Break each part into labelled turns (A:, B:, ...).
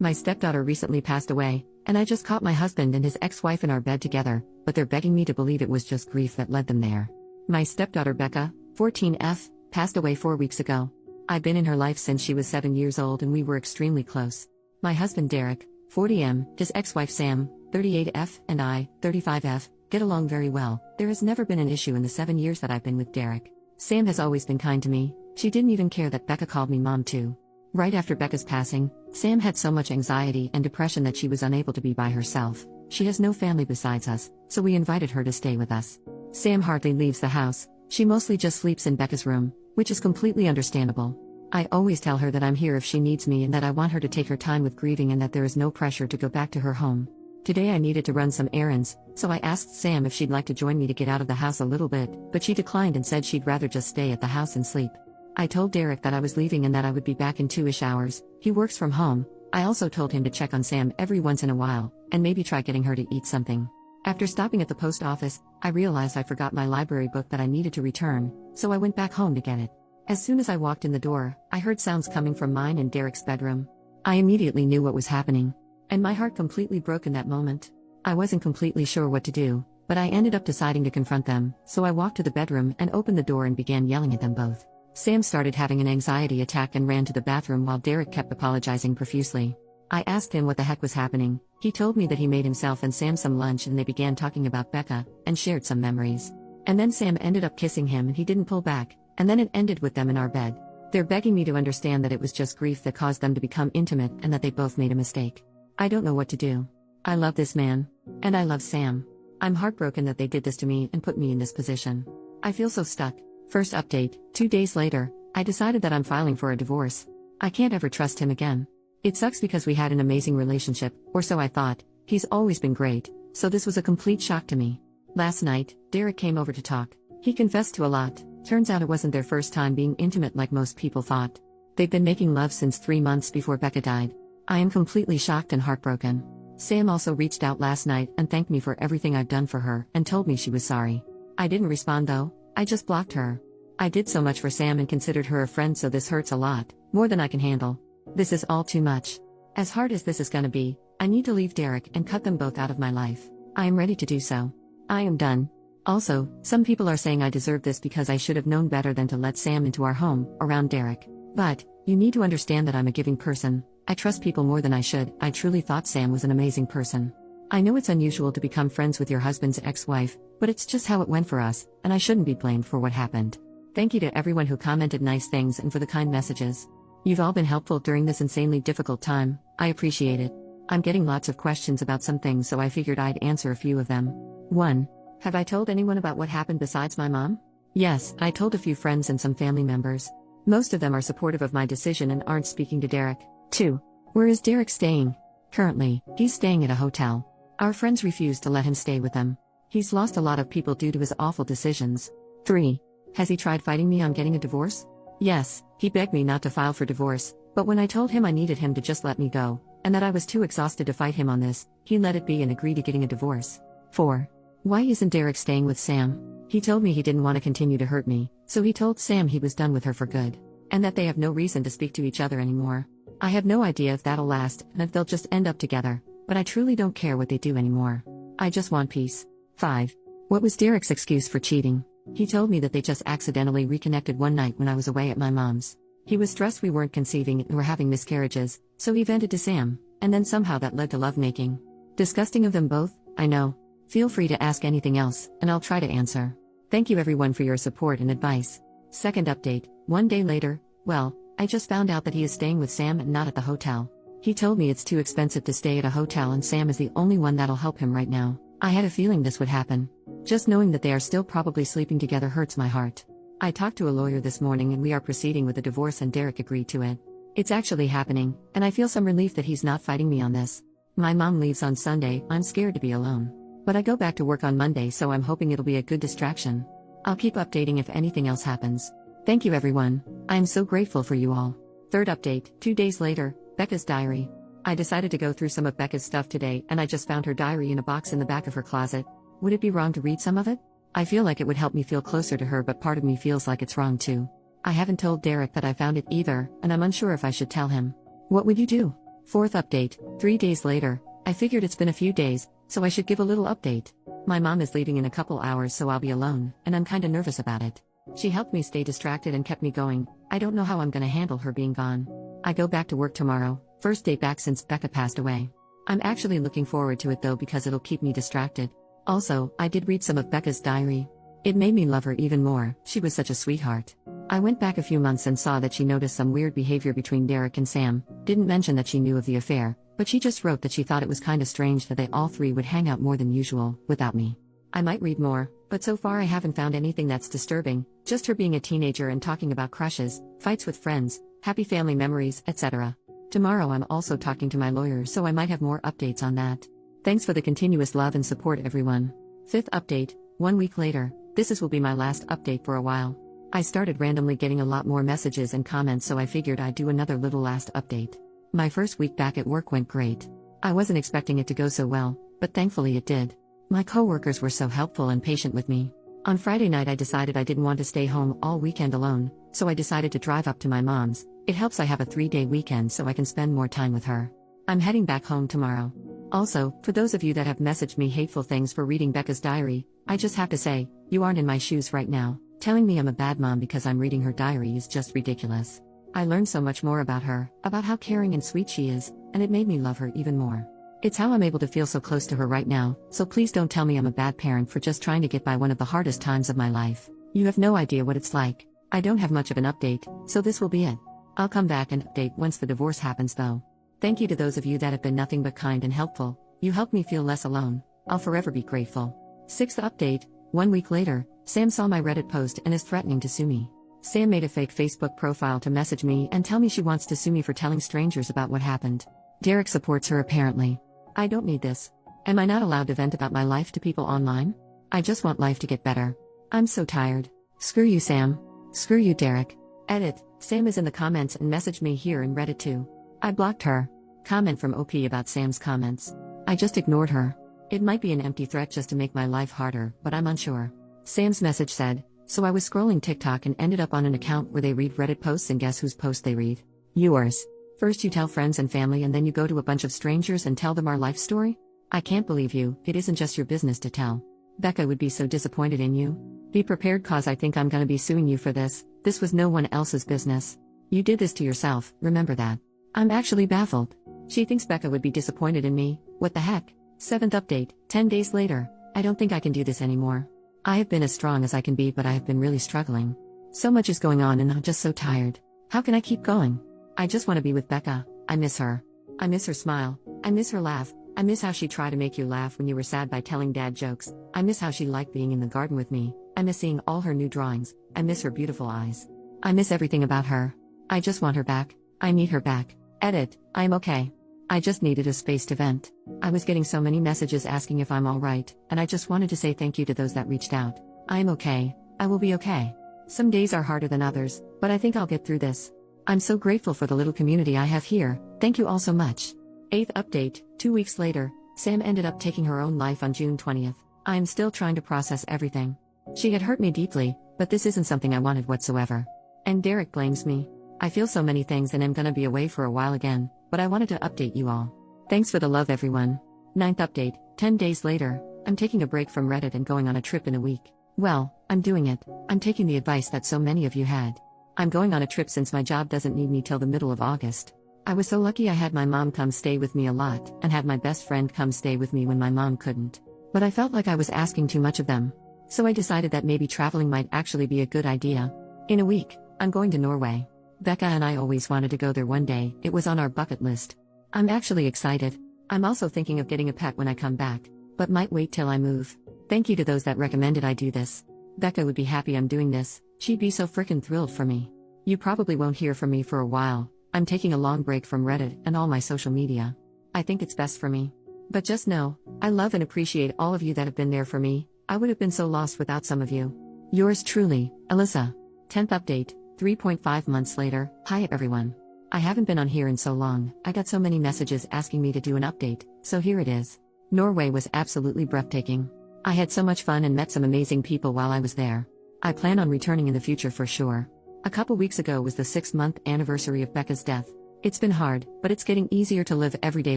A: My stepdaughter recently passed away, and I just caught my husband and his ex-wife in our bed together, but they're begging me to believe it was just grief that led them there. My stepdaughter Becca, 14F, passed away 4 weeks ago. I've been in her life since she was 7 years old and we were extremely close. My husband Derek, 40M, his ex-wife Sam, 38F, and I, 35F, get along very well. There has never been an issue in the 7 years that I've been with Derek. Sam has always been kind to me. She didn't even care that Becca called me mom too. Right after Becca's passing, Sam had so much anxiety and depression that she was unable to be by herself. She has no family besides us, so we invited her to stay with us. Sam hardly leaves the house. She mostly just sleeps in Becca's room, which is completely understandable. I always tell her that I'm here if she needs me and that I want her to take her time with grieving and that there is no pressure to go back to her home. Today I needed to run some errands, so I asked Sam if she'd like to join me to get out of the house a little bit, but she declined and said she'd rather just stay at the house and sleep. I told Derek that I was leaving and that I would be back in 2-ish hours. He works from home. I also told him to check on Sam every once in a while, and maybe try getting her to eat something. After stopping at the post office, I realized I forgot my library book that I needed to return, so I went back home to get it. As soon as I walked in the door, I heard sounds coming from mine and Derek's bedroom. I immediately knew what was happening, and my heart completely broke in that moment. I wasn't completely sure what to do, but I ended up deciding to confront them, so I walked to the bedroom and opened the door and began yelling at them both. Sam started having an anxiety attack and ran to the bathroom while Derek kept apologizing profusely. I asked him what the heck was happening. He told me that he made himself and Sam some lunch and they began talking about Becca, and shared some memories. And then Sam ended up kissing him and he didn't pull back, and then it ended with them in our bed. They're begging me to understand that it was just grief that caused them to become intimate and that they both made a mistake. I don't know what to do. I love this man. And I love Sam. I'm heartbroken that they did this to me and put me in this position. I feel so stuck. First update, 2 days later, I decided that I'm filing for a divorce. I can't ever trust him again. It sucks because we had an amazing relationship, or so I thought. He's always been great, so this was a complete shock to me. Last night, Derek came over to talk. He confessed to a lot. Turns out it wasn't their first time being intimate like most people thought. They've been making love since 3 months before Becca died. I am completely shocked and heartbroken. Sam also reached out last night and thanked me for everything I've done for her and told me she was sorry. I didn't respond though. I just blocked her. I did so much for Sam and considered her a friend, so this hurts a lot, more than I can handle. This is all too much. As hard as this is gonna be, I need to leave Derek and cut them both out of my life. I am ready to do so. I am done. Also, some people are saying I deserve this because I should have known better than to let Sam into our home, around Derek. But, you need to understand that I'm a giving person. I trust people more than I should. I truly thought Sam was an amazing person. I know it's unusual to become friends with your husband's ex-wife, but it's just how it went for us, and I shouldn't be blamed for what happened. Thank you to everyone who commented nice things and for the kind messages. You've all been helpful during this insanely difficult time. I appreciate it. I'm getting lots of questions about some things, so I figured I'd answer a few of them. 1. Have I told anyone about what happened besides my mom? Yes, I told a few friends and some family members. Most of them are supportive of my decision and aren't speaking to Derek. 2. Where is Derek staying? Currently, he's staying at a hotel. Our friends refuse to let him stay with them. He's lost a lot of people due to his awful decisions. 3. Has he tried fighting me on getting a divorce? Yes, he begged me not to file for divorce, but when I told him I needed him to just let me go, and that I was too exhausted to fight him on this, he let it be and agreed to getting a divorce. 4. Why isn't Derek staying with Sam? He told me he didn't want to continue to hurt me, so he told Sam he was done with her for good, and that they have no reason to speak to each other anymore. I have no idea if that'll last and if they'll just end up together, but I truly don't care what they do anymore. I just want peace. 5. What was Derek's excuse for cheating? He told me that they just accidentally reconnected one night when I was away at my mom's. He was stressed we weren't conceiving and were having miscarriages, so he vented to Sam, and then somehow that led to lovemaking. Disgusting of them both, I know. Feel free to ask anything else, and I'll try to answer. Thank you everyone for your support and advice. Second update, 1 day later, well, I just found out that he is staying with Sam and not at the hotel. He told me it's too expensive to stay at a hotel and Sam is the only one that'll help him right now. I had a feeling this would happen. Just knowing that they are still probably sleeping together hurts my heart. I talked to a lawyer this morning and we are proceeding with the divorce and Derek agreed to it. It's actually happening, and I feel some relief that he's not fighting me on this. My mom leaves on Sunday. I'm scared to be alone. But I go back to work on Monday, so I'm hoping it'll be a good distraction. I'll keep updating if anything else happens. Thank you everyone. I am so grateful for you all. Third update, 2 days later, Becca's diary. I decided to go through some of Becca's stuff today and I just found her diary in a box in the back of her closet. Would it be wrong to read some of it? I feel like it would help me feel closer to her, but part of me feels like it's wrong too. I haven't told Derek that I found it either, and I'm unsure if I should tell him. What would you do? 4th update, 3 days later. I figured it's been a few days, so I should give a little update. My mom is leaving in a couple hours, so I'll be alone, and I'm kinda nervous about it. She helped me stay distracted and kept me going. I don't know how I'm gonna handle her being gone. I go back to work tomorrow, first day back since Becca passed away. I'm actually looking forward to it though because it'll keep me distracted. Also, I did read some of Becca's diary. It made me love her even more. She was such a sweetheart. I went back a few months and saw that she noticed some weird behavior between Derek and Sam, didn't mention that she knew of the affair, but she just wrote that she thought it was kinda strange that they all three would hang out more than usual, without me. I might read more, but so far I haven't found anything that's disturbing, just her being a teenager and talking about crushes, fights with friends, happy family memories, etc. Tomorrow I'm also talking to my lawyer, so I might have more updates on that. Thanks for the continuous love and support, everyone. 5th update, 1 week later. This will be my last update for a while. I started randomly getting a lot more messages and comments, so I figured I'd do another little last update. My first week back at work went great. I wasn't expecting it to go so well, but thankfully it did. My coworkers were so helpful and patient with me. On Friday night I decided I didn't want to stay home all weekend alone, so I decided to drive up to my mom's. It helps I have a 3-day weekend so I can spend more time with her. I'm heading back home tomorrow. Also, for those of you that have messaged me hateful things for reading Becca's diary, I just have to say, you aren't in my shoes right now. Telling me I'm a bad mom because I'm reading her diary is just ridiculous. I learned so much more about her, about how caring and sweet she is, and it made me love her even more. It's how I'm able to feel so close to her right now, so please don't tell me I'm a bad parent for just trying to get by one of the hardest times of my life. You have no idea what it's like. I don't have much of an update, so this will be it. I'll come back and update once the divorce happens though. Thank you to those of you that have been nothing but kind and helpful. You helped me feel less alone. I'll forever be grateful. 6th update, 1 week later. Sam saw my Reddit post and is threatening to sue me. Sam made a fake Facebook profile to message me and tell me she wants to sue me for telling strangers about what happened. Derek supports her apparently. I don't need this. Am I not allowed to vent about my life to people online? I just want life to get better. I'm so tired. Screw you, Sam. Screw you, Derek. Edit. Sam is in the comments and messaged me here in Reddit too. I blocked her. Comment from OP about Sam's comments. I just ignored her. It might be an empty threat just to make my life harder, but I'm unsure. Sam's message said, so I was scrolling TikTok and ended up on an account where they read Reddit posts, and guess whose post they read? Yours. First you tell friends and family and then you go to a bunch of strangers and tell them our life story? I can't believe you. It isn't just your business to tell. Becca would be so disappointed in you. Be prepared, cause I think I'm gonna be suing you for this. This was no one else's business. You did this to yourself, remember that. I'm actually baffled. She thinks Becca would be disappointed in me. What the heck? 7th update, 10 days later. I don't think I can do this anymore. I have been as strong as I can be, but I have been really struggling. So much is going on and I'm just so tired. How can I keep going? I just want to be with Becca. I miss her. I miss her smile. I miss her laugh. I miss how she tried to make you laugh when you were sad by telling dad jokes. I miss how she liked being in the garden with me. I miss seeing all her new drawings. I miss her beautiful eyes. I miss everything about her. I just want her back. I need her back. Edit. I'm okay. I just needed a space to vent. I was getting so many messages asking if I'm alright, and I just wanted to say thank you to those that reached out. I'm okay. I will be okay. Some days are harder than others, but I think I'll get through this. I'm so grateful for the little community I have here. Thank you all so much. 8th update, 2 weeks later. Sam ended up taking her own life on June 20th. I am still trying to process everything. She had hurt me deeply, but this isn't something I wanted whatsoever. And Derek blames me. I feel so many things and I'm gonna be away for a while again, but I wanted to update you all. Thanks for the love, everyone. 9th update, 10 days later. I'm taking a break from Reddit and going on a trip in a week. Well, I'm doing it. I'm taking the advice that so many of you had. I'm going on a trip since my job doesn't need me till the middle of August. I was so lucky I had my mom come stay with me a lot, and had my best friend come stay with me when my mom couldn't. But I felt like I was asking too much of them. So I decided that maybe traveling might actually be a good idea. In a week, I'm going to Norway. Becca and I always wanted to go there one day. It was on our bucket list. I'm actually excited. I'm also thinking of getting a pet when I come back, but might wait till I move. Thank you to those that recommended I do this. Becca would be happy I'm doing this. She'd be so frickin' thrilled for me. You probably won't hear from me for a while. I'm taking a long break from Reddit and all my social media. I think it's best for me. But just know, I love and appreciate all of you that have been there for me. I would have been so lost without some of you. Yours truly, Alyssa. 10th update, 3.5 months later. Hi everyone. I haven't been on here in so long. I got so many messages asking me to do an update, so here it is. Norway was absolutely breathtaking. I had so much fun and met some amazing people while I was there. I plan on returning in the future for sure. A couple weeks ago was the 6-month anniversary of Becca's death. It's been hard, but it's getting easier to live everyday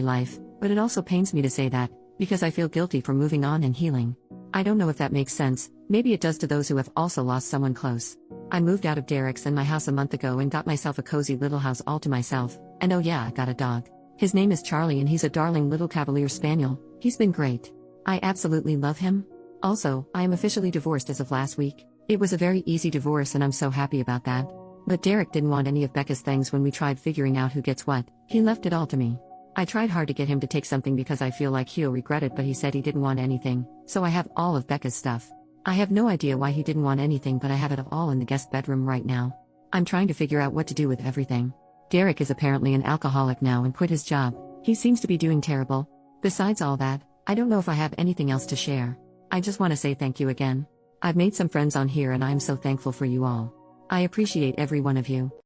A: life, but it also pains me to say that, because I feel guilty for moving on and healing. I don't know if that makes sense, maybe it does to those who have also lost someone close. I moved out of Derek's and my house a month ago and got myself a cozy little house all to myself, and oh yeah, I got a dog. His name is Charlie and he's a darling little Cavalier Spaniel. He's been great. I absolutely love him. Also, I am officially divorced as of last week. It was a very easy divorce and I'm so happy about that. But Derek didn't want any of Becca's things when we tried figuring out who gets what. He left it all to me. I tried hard to get him to take something because I feel like he'll regret it, but he said he didn't want anything, so I have all of Becca's stuff. I have no idea why he didn't want anything, but I have it all in the guest bedroom right now. I'm trying to figure out what to do with everything. Derek is apparently an alcoholic now and quit his job. He seems to be doing terrible. Besides all that, I don't know if I have anything else to share. I just want to say thank you again. I've made some friends on here and I am so thankful for you all. I appreciate every one of you.